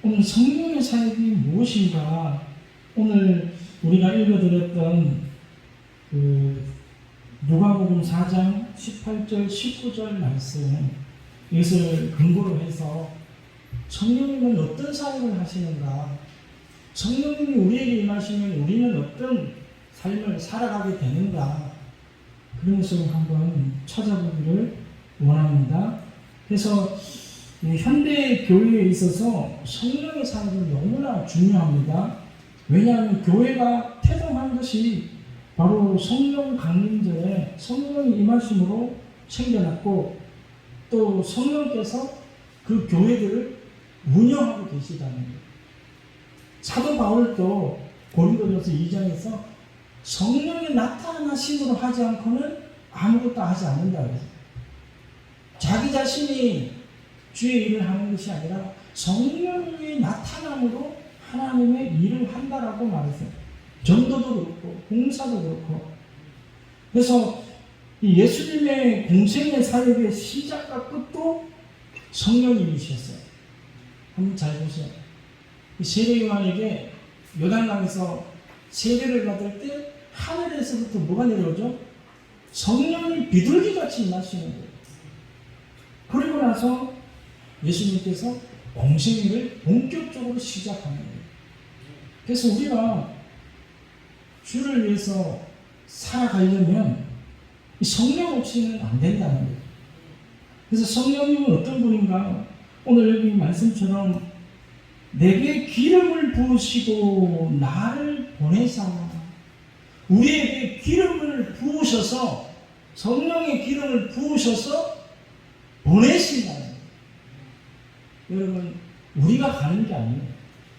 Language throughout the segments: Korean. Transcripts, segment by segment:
오늘 성령의 사역이 무엇인가? 오늘 우리가 읽어드렸던 누가복음 4장 18절 19절 말씀, 이것을 근거로 해서 성령님은 어떤 사역을 하시는가, 성령님이 우리에게 임하시면 우리는 어떤 삶을 살아가게 되는가, 그런 것을 한번 찾아보기를 원합니다. 그래서 현대 교회에 있어서 성령의 사역은 너무나 중요합니다. 왜냐하면 교회가 태동한 것이 바로 성령 강림전에 성령이 임하심으로 챙겨놨고, 또 성령께서 그 교회들을 운영하고 계시다는 거예요. 사도 바울도 고린도전서 2장에서 성령이 나타나심으로 하지 않고는 아무것도 하지 않는다 그래서 자기 자신이 주의 일을 하는 것이 아니라 성령의 나타남으로 하나님의 일을 한다라고 말했어요. 전도도 그렇고 봉사도 그렇고. 그래서 이 예수님의 공생의 사역의 시작과 끝도 성령님이셨어요. 한번 잘 보세요. 이 세례 요한에게 요단강에서 세례를 받을 때 하늘에서부터 뭐가 내려오죠? 성령이 비둘기같이 임하시는 거예요. 그리고 나서 예수님께서 공생애를 본격적으로 시작하는 거예요. 그래서 우리가 주를 위해서 살아가려면 성령 없이는 안 된다는 거예요. 그래서 성령님은 어떤 분인가? 오늘 여기 말씀처럼 내게 기름을 부으시고 나를 보내사, 우리에게 기름을 부으셔서, 성령의 기름을 부으셔서 보내신다는 거예요. 여러분, 우리가 가는 게 아니에요.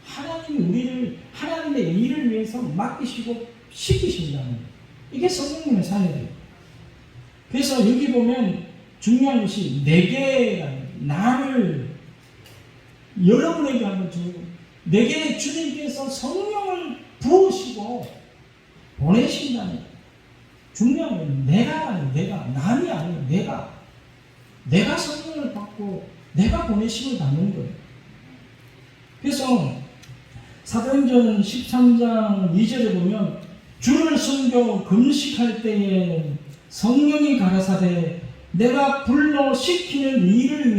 하나님이 우리를 하나님의 일을 위해서 맡기시고 시키신다는 거예요. 이게 성령님의 사역이에요. 그래서 여기 보면 중요한 것이 내게, 나를 여러분에게 한번 주고, 내게 주님께서 성령을 부으시고 보내신다는 거예요. 중요한 건 내가 아니에요. 내가, 남이 아니에요. 내가 성령을 받고 내가 보내심을 받는 거예요. 그래서 사도행전 13장 2절에 보면 주를 섬겨 금식할 때에 성령이 가라사대 내가 불러시키는 일을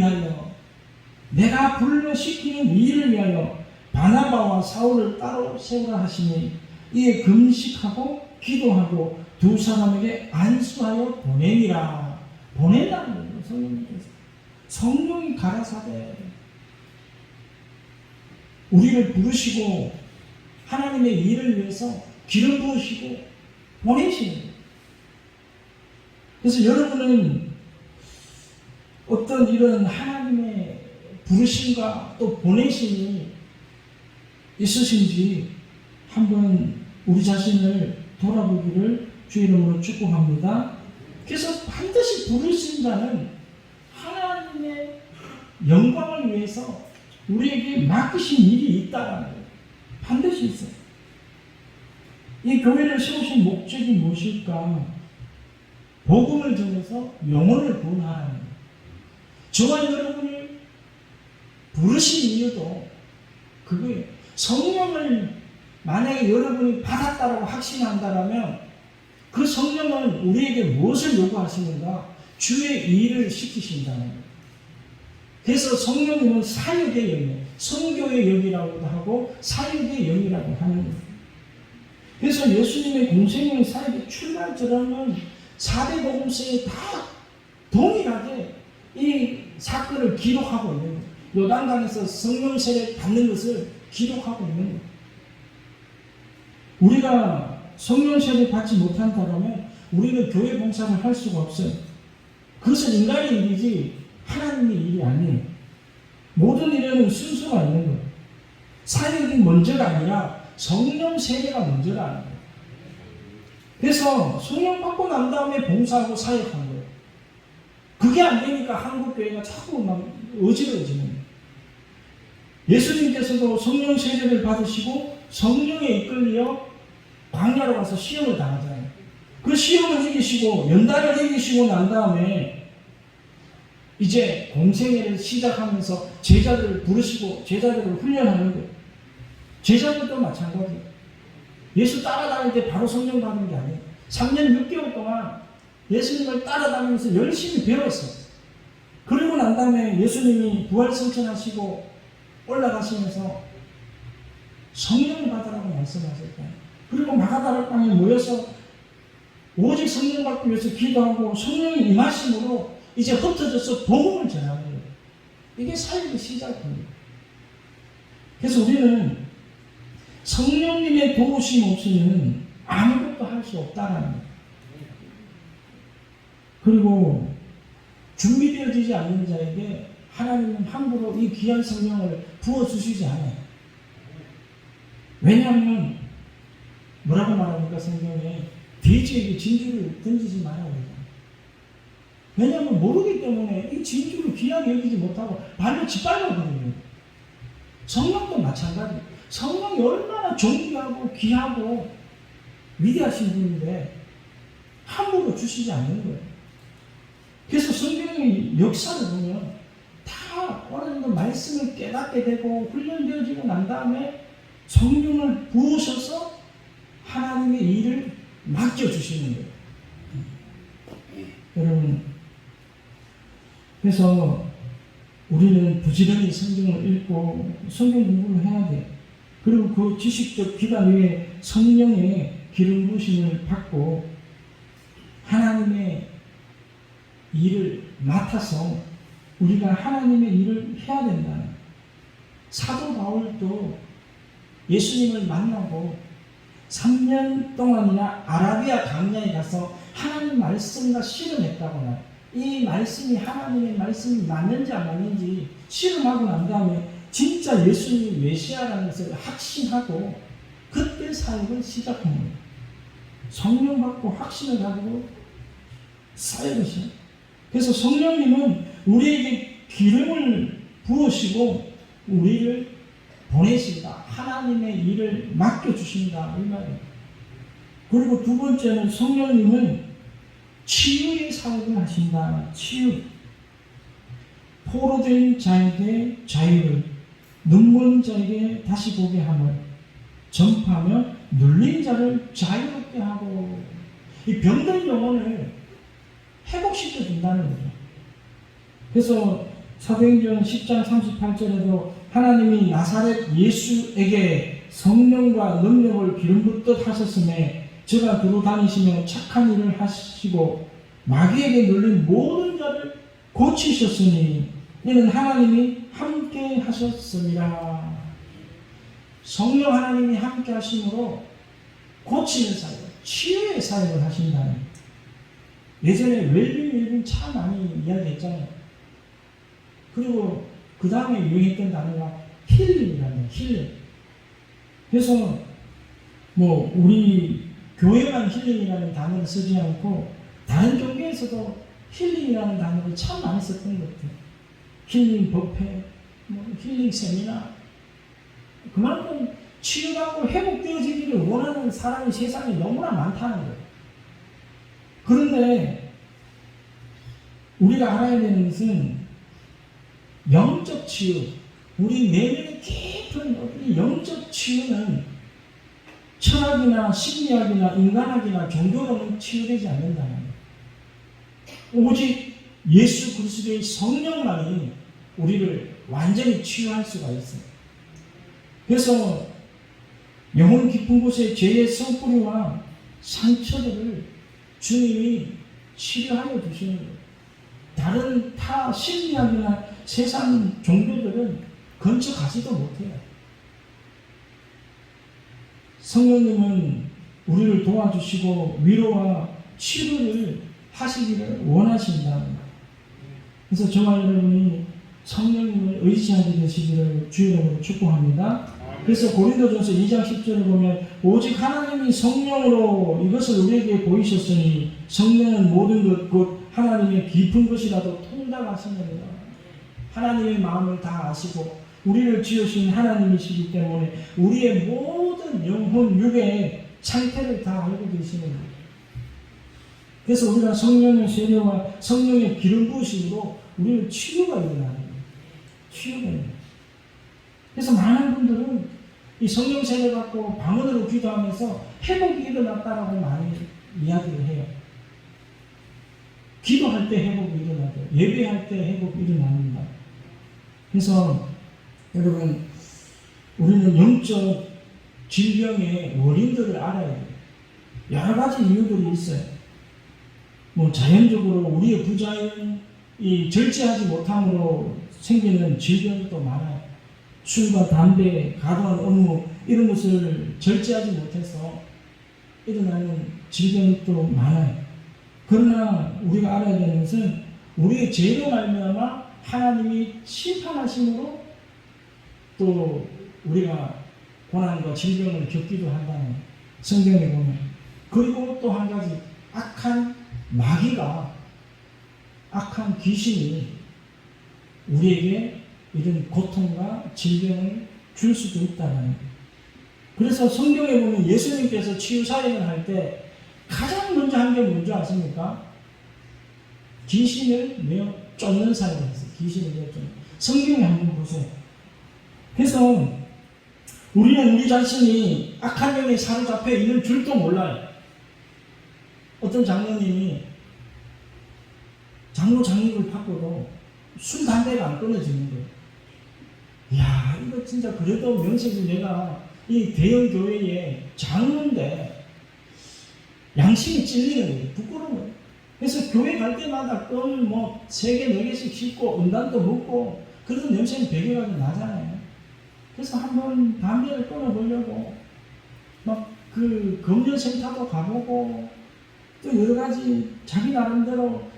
위하여 바나바와 사울을 따로 세우라 하시니 이에 금식하고 기도하고 두 사람에게 안수하여 보내니라. 보낸다는 거예요. 성령님께서. 성령이 가라사대 우리를 부르시고 하나님의 일을 위해서 기름 부으시고 보내시는 거예요. 그래서 여러분은 어떤 이런 하나님의 부르심과 또 보내심이 있으신지 한번 우리 자신을 돌아보기를 주의 이름으로 축복합니다. 그래서 반드시 부르신 자는 하나님의 영광을 위해서 우리에게 맡기신 일이 있다는 거예요. 반드시 있어요. 이 교회를 세우신 목적이 무엇일까? 복음을 전해서 영혼을 구원하라는 거예요. 저와 여러분을 부르신 이유도 그거예요. 성령을 만약에 여러분이 받았다라고 확신한다면 그 성령은 우리에게 무엇을 요구하시는가? 주의 일을 시키신다는 거예요. 그래서 성령님은 사역의 영이에요. 선교의 영이라고도 하고 사역의 영이라고 하는 거예요. 그래서 예수님의 공생의 사역의 출발점은 4대 복음서에 다 동일하게 이 사건을 기록하고 있는 거예요. 요단강에서 성령 세례를 받는 것을 기록하고 있는 거예요. 우리가 성령 세례 받지 못한다면 우리는 교회 봉사를 할 수가 없어요. 그것은 인간의 일이지 하나님의 일이 아니에요. 모든 일에는 순서가 있는 거예요. 사역이 먼저가 아니라 성령 세례가 먼저가 아니에요. 그래서 성령 받고 난 다음에 봉사하고 사역한 거예요. 그게 안 되니까 한국 교회가 자꾸 막 어지러워지는 거예요. 예수님께서도 성령 세례를 받으시고 성령에 이끌려 광야로 가서 시험을 당하잖아요. 그 시험을 이기시고 연단을 이기시고 난 다음에 이제 공생애를 시작하면서 제자들을 부르시고 제자들을 훈련하는 거예요. 제자들도 마찬가지예요. 예수 따라다닐 때 바로 성령 받은 게 아니에요. 3년 6개월 동안 예수님을 따라다니면서 열심히 배웠어요. 그리고 난 다음에 예수님이 부활승천하시고 올라가시면서 성령을 받으라고 말씀하셨어요. 그리고 마가다락방에 모여서 오직 성령 받기 위해서 기도하고 성령이 임하심으로 이제 흩어져서 복음을 전하는 거예요. 이게 사역의 시작입니다. 그래서 우리는 성령님의 도우심 없이는 아무것도 할 수 없다라는 거예요. 그리고 준비되어지지 않는 자에게 하나님은 함부로 이 귀한 성령을 부어주시지 않아요. 왜냐하면 뭐라고 말합니까? 성경에 돼지에게 진주를 던지지 말라고 그러잖아요. 왜냐하면 모르기 때문에 이 진주를 귀하게 여기지 못하고 발로 짓밟아거든요. 성령도 마찬가지예요. 성령이 얼마나 존귀하고 귀하고 위대하신 분인데 함부로 주시지 않는 거예요. 그래서 성경의 역사를 보면 다 어느 정도 말씀을 깨닫게 되고 훈련되어지고 난 다음에 성령을 부으셔서 하나님의 일을 맡겨주시는 거예요. 여러분, 그래서 우리는 부지런히 성경을 읽고 성경 공부를 해야 돼요. 그리고 그 지식적 기반 위에 성령의 기름 부으심을 받고 하나님의 일을 맡아서 우리가 하나님의 일을 해야 된다. 사도 바울도 예수님을 만나고 3년 동안이나 아라비아 광야에 가서 하나님 말씀과 실험했다거나 이 말씀이 하나님의 말씀이 맞는지 안 맞는지 실험하고 난 다음에 진짜 예수님이 메시아라는 것을 확신하고 그때 사역을 시작한 거예요. 성령 받고 확신을 가지고 사역을 시작해요. 그래서 성령님은 우리에게 기름을 부으시고 우리를 보내신다. 하나님의 일을 맡겨주신다. 이 말이에요. 그리고 두 번째는 성령님은 치유의 사역을 하신다. 치유. 포로된 자에게 자유를, 눈먼 자에게 다시 보게 함을 전파하며 눌린 자를 자유롭게 하고 이 병든 영혼을 회복시켜 준다는 거죠. 그래서 사도행전 10장 38절에도 하나님이 나사렛 예수에게 성령과 능력을 기름 붓듯 하셨음에 저가 두루 다니시며 착한 일을 하시고 마귀에게 눌린 모든 자를 고치셨으니 이는 하나님이 함께 하셨습니다. 성령 하나님이 함께 하심으로 고치는 사역, 치유의 사역을 하신다는. 예전에 웰빙 참 많이 이야기했잖아요. 그리고 그 다음에 유행했던 단어가 힐링이라는 힐링. 그래서 뭐 우리 교회만 힐링이라는 단어를 쓰지 않고 다른 종교에서도 힐링이라는 단어를 참 많이 썼던 것 같아요. 힐링 법회, 뭐 힐링 세미나. 그만큼 치유받고 회복되어지기를 원하는 사람이 세상에 너무나 많다는 거예요. 그런데 우리가 알아야 되는 것은 영적 치유, 우리 내면의 깊은 이 영적 치유는 철학이나 심리학이나 인간학이나 종교로는 치유되지 않는다는 거예요. 오직 예수 그리스도의 성령만이 우리를 완전히 치유할 수가 있어요. 그래서 영혼 깊은 곳에 죄의 성뿌리와 상처들을 주님이 치료하여 주시는 거예요. 다른 타 심리학이나 세상 종교들은 근처 가지도 못해요. 성령님은 우리를 도와주시고 위로와 치료를 하시기를 원하신다. 그래서 저와 여러분이 성령님을 의지하게 되시기를 주의 이름으로 축복합니다. 그래서 고린도전서 2장 10절을 보면 오직 하나님이 성령으로 이것을 우리에게 보이셨으니 성령은 모든 것 곧 하나님의 깊은 것이라도 통달하시느니라. 하나님의 마음을 다 아시고 우리를 지으신 하나님이시기 때문에 우리의 모든 영혼 육의 상태를 다 알고 계시는 거예요. 그래서 우리가 성령의 세례와 성령의 기름 부으심으로 우리는 치유가 일어나는 거예요. 치유가 일어나요. 그래서 많은 분들은 이 성령 세례 받고 방언으로 기도하면서 회복이 일어났다라고 많이 이야기를 해요. 기도할 때 회복이 일어나고 예배할 때 회복이 일어납니다. 그래서 여러분, 우리는 영적 질병의 원인들을 알아야 돼요. 여러 가지 이유들이 있어요. 뭐 자연적으로 우리의 부자연이 절제하지 못함으로 생기는 질병이 또 많아요. 술과 담배, 과도한 업무 이런 것을 절제하지 못해서 일어나는 질병이 또 많아요. 그러나 우리가 알아야 되는 것은 우리의 죄로 말미암아 하나님이 심판하심으로 또 우리가 고난과 질병을 겪기도 한다는 성경에 보면. 그리고 또 한 가지, 악한 마귀가, 악한 귀신이 우리에게 이런 고통과 질병을 줄 수도 있다는 거예요. 그래서 성경에 보면 예수님께서 치유사역을 할 때 가장 먼저 한 게 뭔지 아십니까? 귀신을 내어 쫓는 사역을 했어요. 귀신을 내어 쫓는. 성경에 한번 보세요. 그래서 우리는 우리 자신이 악한 영에 사로잡혀 있는 줄도 몰라요. 어떤 장로님이 장로 장립을 받고도 술, 담배가 안 끊어지는 거예요. 이야, 이거 진짜 그래도 명색이 내가 이 대형 교회의 장로인데 양심이 찔리는 거예요. 부끄러운 거예요. 그래서 교회 갈 때마다 껌 뭐 3개, 4개씩 씹고 은단도 먹고 그래도 냄새는 100개가 나잖아요. 그래서 한번 담배를 끊어보려고 막 그 검열센터도 가보고 또 여러 가지 자기 나름대로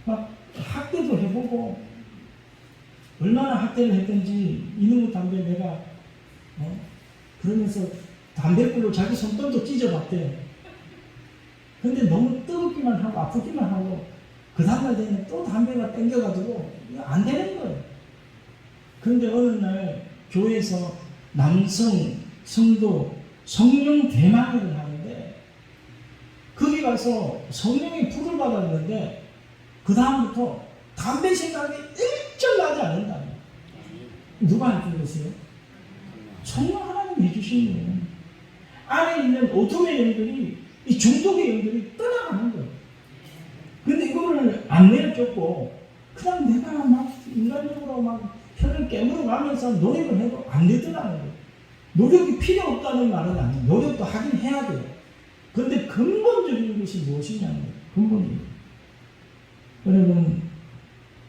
막 학대도 해보고 얼마나 학대를 했던지 이놈의 담배 내가 그러면서 담배불로 자기 손톱도 찢어봤대요. 근데 너무 뜨겁기만 하고 아프기만 하고 그 다음날 되면 또 담배가 땡겨가지고 안 되는 거예요. 그런데 어느 날 교회에서 남성 성도 성령 대망회를 하는데 거기 가서 성령의 불을 받았는데 그 다음부터 담배 생각이 일절 나지 않는다. 누가 해준 것이요? 성령 하나님 해주신 거예요. 안에 있는 어둠의 영들이 이 중독의 영들이 떠나가는 거예요. 근데 이거를 안 내쫓고 그냥 내가 막 인간적으로 막 혀를 깨물어 가면서 노력을 해도 안 되더라는 거예요. 노력이 필요 없다는 말은 아니에요. 노력도 하긴 해야 돼요. 그런데 근본적인 것이 무엇이냐는 거예요. 근본적인. 여러분,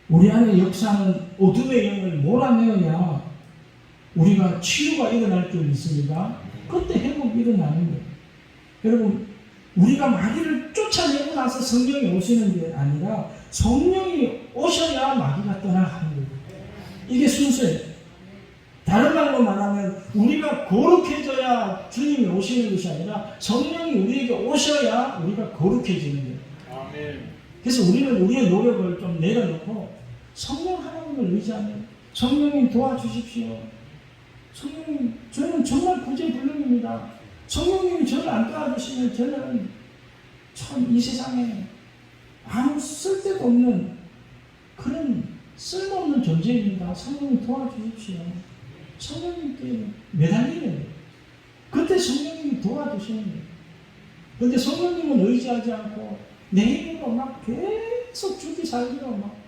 우리 안에 역사는 어둠의 영을 몰아내어야 우리가 치유가 일어날 줄 믿습니다. 그때 회복이 일어나는 거예요. 여러분, 우리가 마귀를 쫓아내고 나서 성령이 오시는 게 아니라 성령이 오셔야 마귀가 떠나가는 거예요. 이게 순서예요. 다른 말로 말하면 우리가 거룩해져야 주님이 오시는 것이 아니라 성령이 우리에게 오셔야 우리가 거룩해지는 거예요. 아멘. 그래서 우리는 우리의 노력을 좀 내려놓고 성령 하나님을 의지하면 성령님 도와주십시오. 성령님, 저는 정말 구제불능입니다. 성령님이 저를 안 도와주시면 저는 참 이 세상에 아무 쓸데도 없는 그런 쓸모없는 존재입니다. 성령님 도와주십시오. 성령님께 매달리는 거예요. 그때 성령님이 도와주시는 거예요. 그런데 성령님은 의지하지 않고 내 힘으로 막 계속 죽기 살기로 막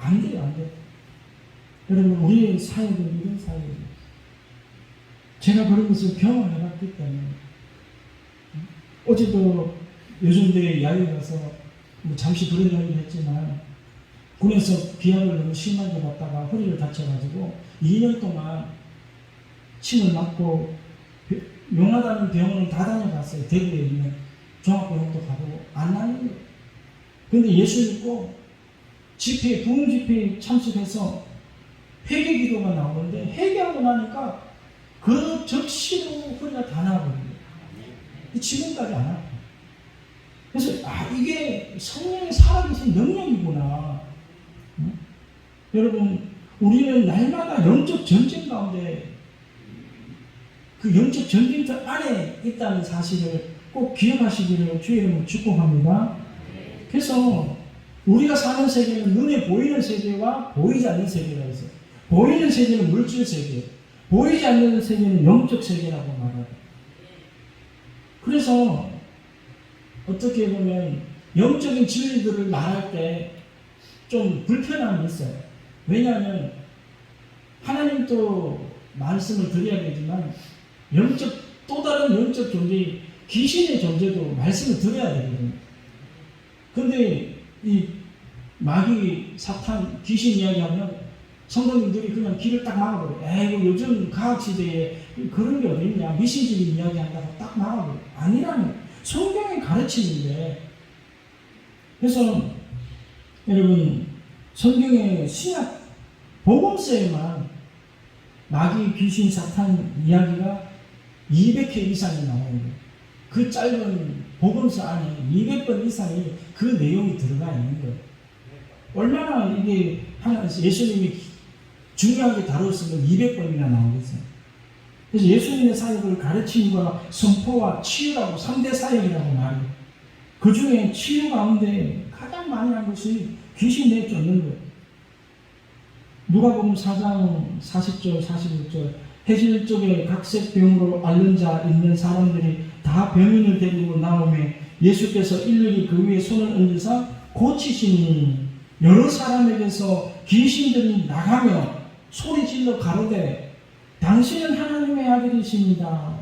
안 돼요, 안 돼요. 여러분, 우리의 사역은 이런 사역이에요. 제가 그런 것을 경험해봤기 때문에 어제도 요즘대에 야외에 가서 뭐 잠시 그런 이야기를 했지만 군에서 비약을 너무 심하게 받다가 허리를 다쳐가지고 2년 동안 침을 맞고 용하다는 병원을 다 다녀봤어요. 대구에 있는 종합병원도 가보고 안 나는 거예요. 그런데 예수 믿고 집회, 부흥 집회에 참석해서 회개 기도가 나오는데 회개하고 나니까 그 적시로 허리가 다 나아버린 거예요. 지금까지 안 아파요. 그래서 이게 성령의 살아계신 능력이구나. 응? 여러분, 우리는 날마다 영적 전쟁 가운데 그 영적 전쟁터 안에 있다는 사실을 꼭 기억하시기를 주의 이름으로 축복합니다. 그래서 우리가 사는 세계는 눈에 보이는 세계와 보이지 않는 세계가 있어요. 보이는 세계는 물질 세계, 보이지 않는 세계는 영적 세계라고 말해요. 그래서 어떻게 보면 영적인 진리들을 말할 때 좀 불편함이 있어요. 왜냐하면 하나님도 말씀을 드려야 되지만 또 다른 영적 존재, 귀신의 존재도 말씀을 드려야 되거든요. 근데 이 마귀, 사탄, 귀신 이야기하면 성도님들이 그냥 길을 딱 막아버려요. 에이, 요즘 과학시대에 그런 게 어딨냐, 미신주의 이야기한다고 딱 막아버려요. 아니라는 성경의 가르침인데. 그래서 여러분, 성경의 신약 복음서에만 마귀, 귀신, 사탄 이야기가 200회 이상이 나오는 거예요. 그 짧은 복음서 안에 200번 이상이 그 내용이 들어가 있는 거예요. 얼마나 이게 예수님이 중요하게 다뤘으면 200번이나 나오겠어요. 그래서 예수님의 사역을 가르침과 선포와 치유라고 3대 사역이라고 말해요. 그 중에 치유 가운데 가장 많이 한 것이 귀신 내쫓는 거예요. 누가복음 4장 40절 41절 해질 적에 각색 병으로 앓는 자 있는 사람들이 다 병인을 데리고 나오매 예수께서 일일이 그 위에 손을 얹으사 고치시니 여러 사람에게서 귀신들이 나가며 소리질러 가로되 당신은 하나님의 아들이십니다.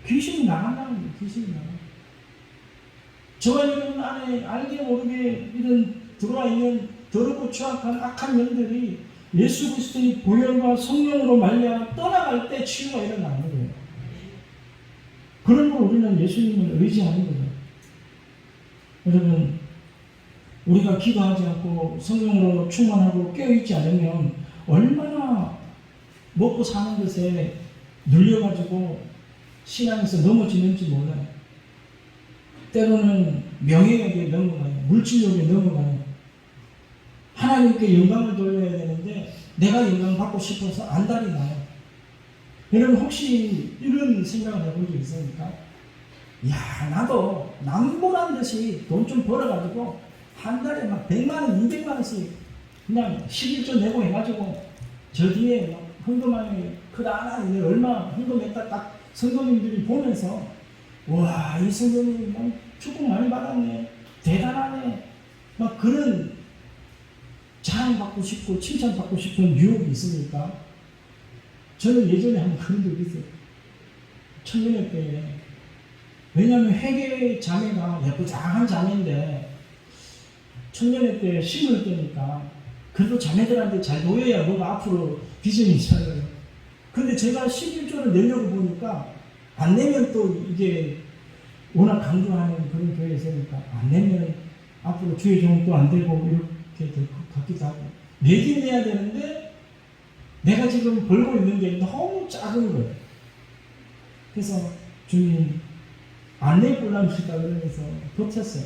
귀신이 나간다는 거예요. 귀신이 나간다. 저와 여러분 안에 알게 모르게 이런 들어와 있는 더럽고 추악한 악한 영들이 예수 그리스도의 보혈과 성령으로 말미암아 떠나갈 때 치유가 일어나는 거예요. 그러므로 우리는 예수님을 의지하는 거예요. 여러분, 우리가 기도하지 않고 성령으로 충만하고 깨어있지 않으면 얼마나 먹고 사는 것에 눌려가지고 신앙에서 넘어지는지 몰라요. 때로는 명예욕에 넘어가요. 물질욕에 넘어가요. 하나님께 영광을 돌려야 되는데 내가 영광 받고 싶어서 안달이 나요. 여러분 혹시 이런 생각을 해본 적 있습니까? 야, 나도 남보란 듯이 돈 좀 벌어가지고 한 달에 막 100만원, 200만원씩 그냥 11조 내고 해가지고 저 뒤에 막 헌금하니 크다나 얼마 헌금했다 딱 성도님들이 보면서 와, 이 성도님 막 축복 많이 받았네, 대단하네, 막 그런 자랑받고 싶고 칭찬받고 싶은 유혹이 있습니까? 저는 예전에 한번 그런 적이 있어요. 청년회 때에. 왜냐하면 회계 자매가 예쁘장한 자매인데 청년회 때 심을 때니까 그래도 자매들한테 잘 보여야 뭐가 앞으로 비전이 있어요. 근데 제가 11조를 내려고 보니까 안 내면 또 이게 워낙 강조하는 그런 교회에서니까 안 내면 앞으로 주의 종도 안 되고 이렇게 될 것 같기도 하고 내긴 내야 되는데 내가 지금 벌고 있는 게 너무 작은 거예요. 그래서 주님 안 내볼랍니다 그러면서 버텼어요.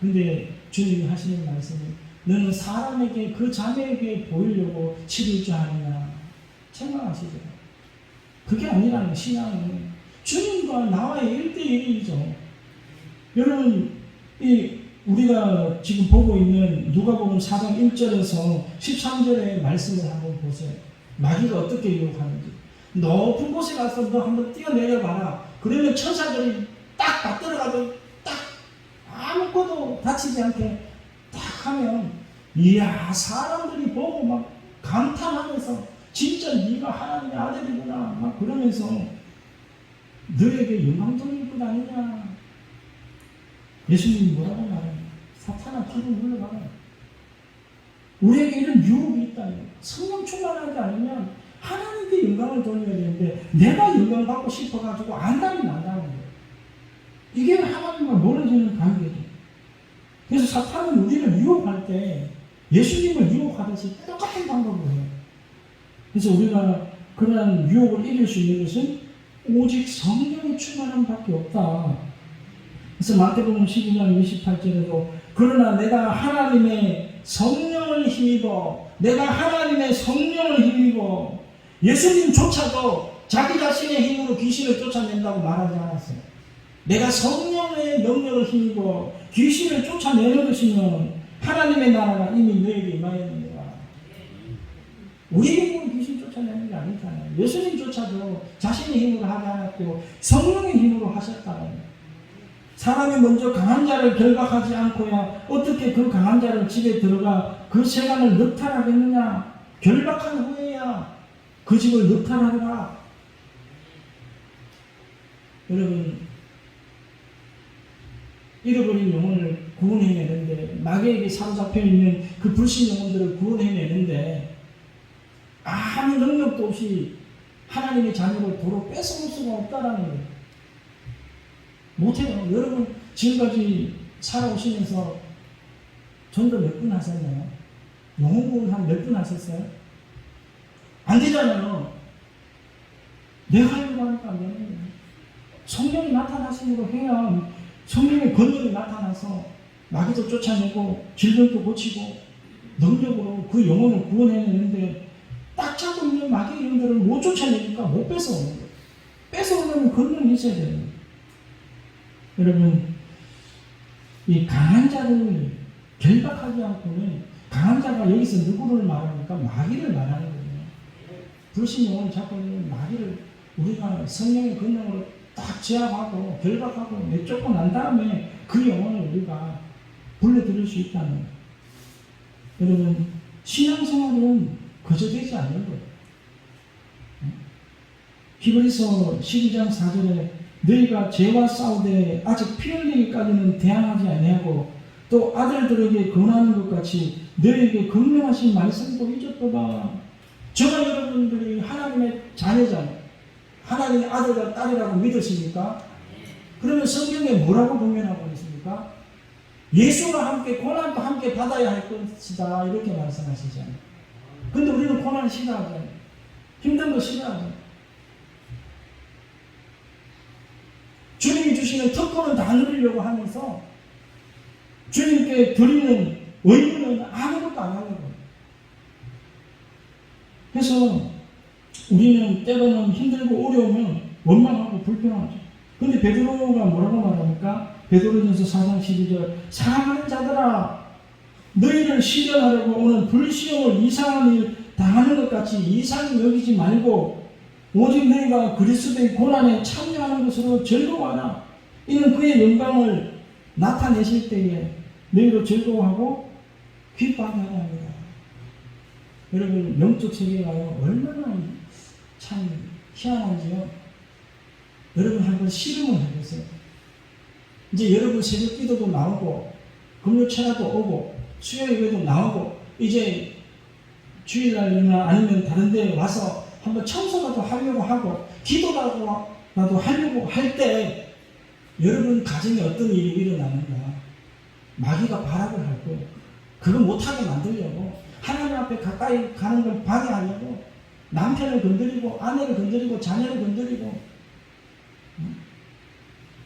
근데 주님이 하시는 말씀은 너는 사람에게 그 자매에게 보이려고 11조 하느냐 책망하시더라고요. 그게 아니라는 신앙은 주님과 나와의 1대1이죠. 여러분 우리가 지금 보고 있는 누가복음 4장 1절에서 13절의 말씀을 한번 보세요. 마귀가 어떻게 유혹하는지. 높은 곳에 가서 너 한번 뛰어내려봐라. 그러면 천사들이 딱 받들어가도 딱 아무것도 다치지 않게 딱 하면 이야 사람들이 보고 막 감탄하면서 진짜 네가 하나님의 아들이구나 막 그러면서 너에게 영광 돌릴 것 아니냐. 예수님이 뭐라고 말해요? 사탄아 뒤로 물러가라. 우리에게 이런 유혹이 있다니 성령 충만하지 않으면 하나님께 영광을 돌려야 되는데 내가 영광 받고 싶어가지고 안달이 난다는 거예요. 이게 하나님과 멀어지는 관계죠. 그래서 사탄은 우리를 유혹할 때 예수님을 유혹하듯이 똑같은 방법으로 해요. 그래서 우리가 그러한 유혹을 이길 수 있는 것은 오직 성령의 충만함 밖에 없다. 그래서 마태복음 12장 28절에도 그러나 내가 하나님의 성령을 힘입어 예수님조차도 자기 자신의 힘으로 귀신을 쫓아낸다고 말하지 않았어요. 내가 성령의 능력을 힘입어 귀신을 쫓아내는 것이면 하나님의 나라가 이미 너에게 임하였느니라. 우리 힘으로 귀신 쫓아내는 게 아니잖아요. 예수님조차도 자신의 힘으로 하지 않았고 성령의 힘으로 하셨다는. 사람이 먼저 강한 자를 결박하지 않고야 어떻게 그 강한 자를 집에 들어가 그 세간을 늑탈하겠느냐. 결박한 후에야 그 집을 늑탈하리라. 여러분, 잃어버린 영혼을 구원해내는데, 마귀에게 사로잡혀 있는 그 불신 영혼들을 구원해내는데 아무 능력도 없이 하나님의 자녀를 도로 뺏어올 수가 없다라는 거예요. 못해요. 여러분 지금까지 살아오시면서 전도 몇 분 하셨나요? 영혼 구원 한 몇 분 하셨어요? 안 되잖아요. 내가 하려고 하니까 안 되는 거예요. 성령이 나타나심으로 해야 성령의 권능이 나타나서 마귀도 쫓아내고 질병도 고치고 능력으로 그 영혼을 구원해내는데 딱 잡고 있는 마귀의 영들을 못 쫓아내니까 못 뺏어오는 거예요. 뺏어오려면 권능이 있어야 되는 거예요. 여러분, 이 강한 자를 결박하지 않고는, 강한 자가 여기서 누구를 말합니까? 마귀를 말하는 거예요. 불신 영혼을 잡고 있는 마귀를 우리가 성령의 권능으로 딱 제압하고 결박하고 내쫓고 난 다음에 그 영혼을 우리가 불러들일 수 있다는 거예요. 여러분, 신앙생활은 그저 되지 않는 거예요. 히브리서 12장 4절에 너희가 죄와 싸우되 아직 피 흘리기까지는 대항하지 아니하고 또 아들들에게 권하는 것 같이 너희에게 긍휼하신 말씀도 잊었도다. 저와 여러분들이 하나님의 자녀잖아요. 하나님의 아들과 딸이라고 믿으십니까? 그러면 성경에 뭐라고 공면하고 있습니까? 예수와 함께 고난도 함께 받아야 할 것이다 이렇게 말씀하시잖아요. 근데 우리는 고난을 싫어하잖아요. 힘든 거 싫어하잖아요. 주님이 주시는 특권은 다 누리려고 하면서 주님께 드리는 의무는 아무것도 안 하는 거예요. 그래서 우리는 때로는 힘들고 어려우면 원망하고 불평하죠. 근데 베드로가 뭐라고 말합니까? 베드로전서 4장 12절 사랑하는 자들아 너희를 시련하려고 오는 불시험을 이상한 일 당하는 것 같이 이상히 여기지 말고 오직 너희가 그리스도의 고난에 참여하는 것으로 즐거워하라. 이는 그의 영광을 나타내실 때에 너희로 즐거워하고 기뻐하게 하려 합니다. 여러분 영적 세계가요 얼마나 참 희한한지요. 여러분 한번 실험을 해보세요. 이제 여러분 새벽 기도도 나오고 금요 철야도 오고 수요 예배도 나오고 이제 주일날이나 아니면 다른 데 와서 한번 청소라도 하려고 하고 기도라도 하려고 할 때 여러분 가정에 어떤 일이 일어나는가? 마귀가 발악을 할 거예요. 그거 못하게 만들려고 하나님 앞에 가까이 가는 걸 방해하려고 남편을 건드리고 아내를 건드리고 자녀를 건드리고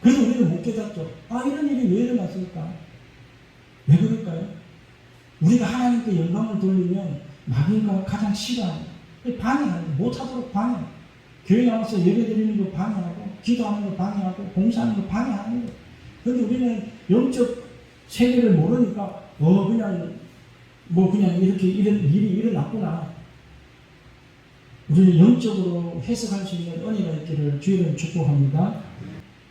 그래서 우리는 못 깨닫죠. 아 이런 일이 왜 일어났을까? 왜 그럴까요? 우리가 하나님께 영광을 돌리면 마귀가 가장 싫어하는 방해하는 거, 못하도록 방해하고 교회 나와서 예배 드리는 거 방해하고 기도하는 거 방해하고 봉사하는 거 방해하는 거. 그런데 우리는 영적 세계를 모르니까 그냥 이렇게 이런 일이 일어났구나. 우리는 영적으로 해석할 수 있는 은혜가 있기를 주의를 축복합니다.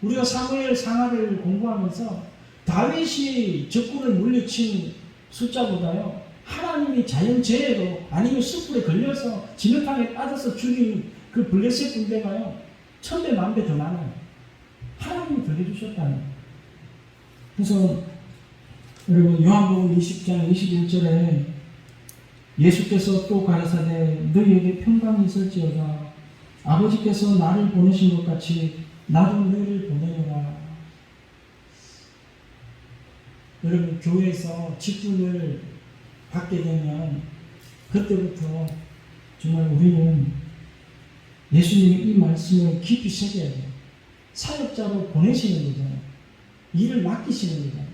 우리가 사무엘 상하를 공부하면서 다윗이 적군을 물리친 숫자보다요 하나님이 자연재해로 아니면 숯불에 걸려서 진흙탕에 빠져서 죽인 그 블레셋 군대가요 1000배 만배 더 많아요. 하나님이 더 해주셨다는 거예요. 그래서 여러분 요한복음 20장 21절에 예수께서 또 가라사대 너희에게 평강이 있을지어다. 아버지께서 나를 보내신 것 같이 나도 너희를 보내노라. 여러분 교회에서 직분을 받게 되면 그때부터 정말 우리는 예수님의 이 말씀을 깊이 새겨야 돼요. 사역자로 보내시는 거잖아요. 일을 맡기시는 거잖아요.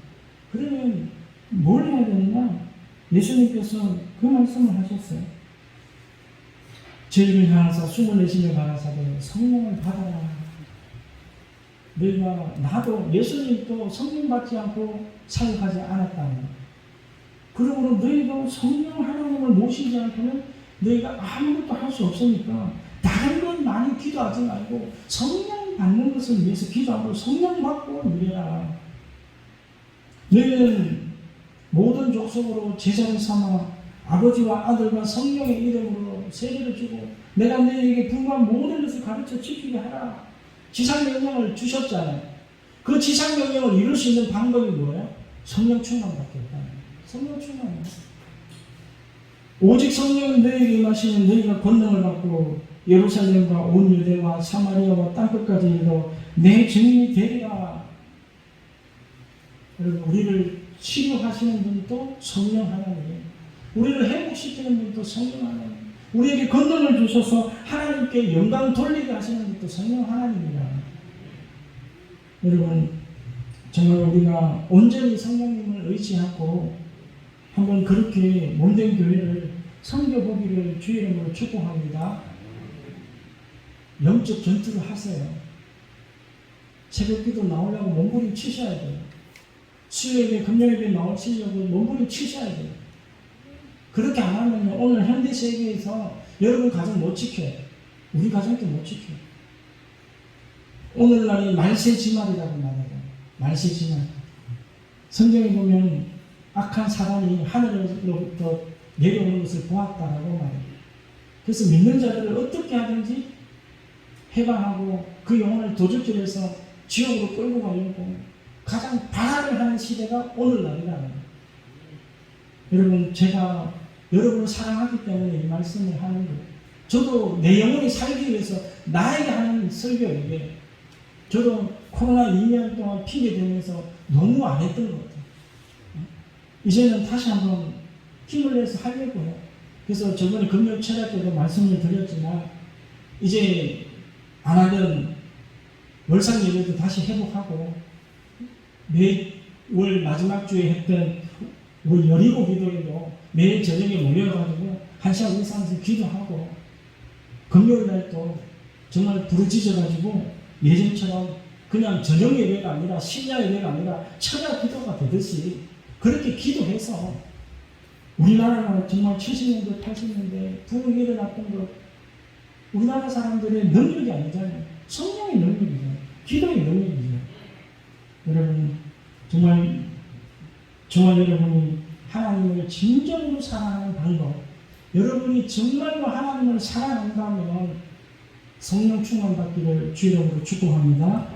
그러면 뭘 해야 되느냐? 예수님께서 그 말씀을 하셨어요. 저희를 향하사 숨을 내쉬며 가라사대 성령을 받아라. 너희가 나도 예수님도 성령 받지 않고 사역하지 않았다는 것. 그러므로 너희도 성령 하나님을 모시지 않고는 너희가 아무것도 할 수 없으니까 다른 건 많이 기도하지 말고 성령 받는 것을 위해서 기도하고 성령 받고 누려라. 너희는 모든 족속으로 제자를 삼아 아버지와 아들과 성령의 이름으로 세례를 주고 내가 너희에게 분부한 모든 것을 가르쳐 지키게 하라. 지상명령을 주셨잖아요. 그 지상명령을 이룰 수 있는 방법이 뭐예요? 성령 충만밖에 없다. 성령 충만이에요. 오직 성령이 너희에게 임하시면 너희가 권능을 받고 예루살렘과 온 유대와 사마리아와 땅끝까지 이르러 내 증인이 되리라. 여러분, 우리를 치료하시는 분도 성령 하나님이에요. 우리를 회복시키는 분도 성령 하나님. 우리에게 권능을 주셔서 하나님께 영광 돌리게 하시는 분도 성령 하나님이라. 여러분, 정말 우리가 온전히 성령님을 의지하고 한번 그렇게 몸된 교회를 섬겨보기를 주의 이름으로 축복합니다. 영적 전투를 하세요. 새벽기도 나오려고 몸부림 치셔야 돼요. 수요일에 금요일에 나오시려고 몸부림 치셔야 돼요. 그렇게 안 하면 오늘 현대 세계에서 여러분 가정 못 지켜요. 우리 가정도 못 지켜요. 오늘날이 말세지말이라고 말해요. 말세지말. 성경에 보면 악한 사단이 하늘로부터 내려오는 것을 보았다라고 말해요. 그래서 믿는 자들을 어떻게 하든지 해방하고 그 영혼을 도둑질해서 지옥으로 끌고 가려고 가장 발악을 하는 시대가 오늘날이라는 거예요. 여러분, 제가 여러분을 사랑하기 때문에 이 말씀을 하는 거예요. 저도 내 영혼이 살기 위해서 나에게 하는 설교예요. 이게. 저도 코로나 2년 동안 핑계 대면서 너무 안 했던 것 같아요. 이제는 다시 한번 힘을 내서 하려고 해요. 그래서 저번에 금요 철학 때도 말씀을 드렸지만 이제 안 하던 월상 예배도 다시 회복하고 매월 마지막 주에 했던 우리 여리고 기도회도 매일 저녁에 모여가지고 1시간 이상에서 기도하고 금요일 날도 정말 부르짖어가지고 예전처럼 그냥 저녁 예배가 아니라 심야 예배가 아니라 철야 기도가 되듯이 그렇게 기도해서 우리나라가 정말 70년대 80년대 부흥이 일어났던 것 우리나라 사람들의 능력이 아니잖아요. 성령의 능력이죠. 기도의 능력이죠. 여러분, 정말 저와 여러분이 하나님을 진정으로 사랑하는 방법, 여러분이 정말로 하나님을 사랑한다면 성령 충만 받기를 주의 이름으로 축복합니다.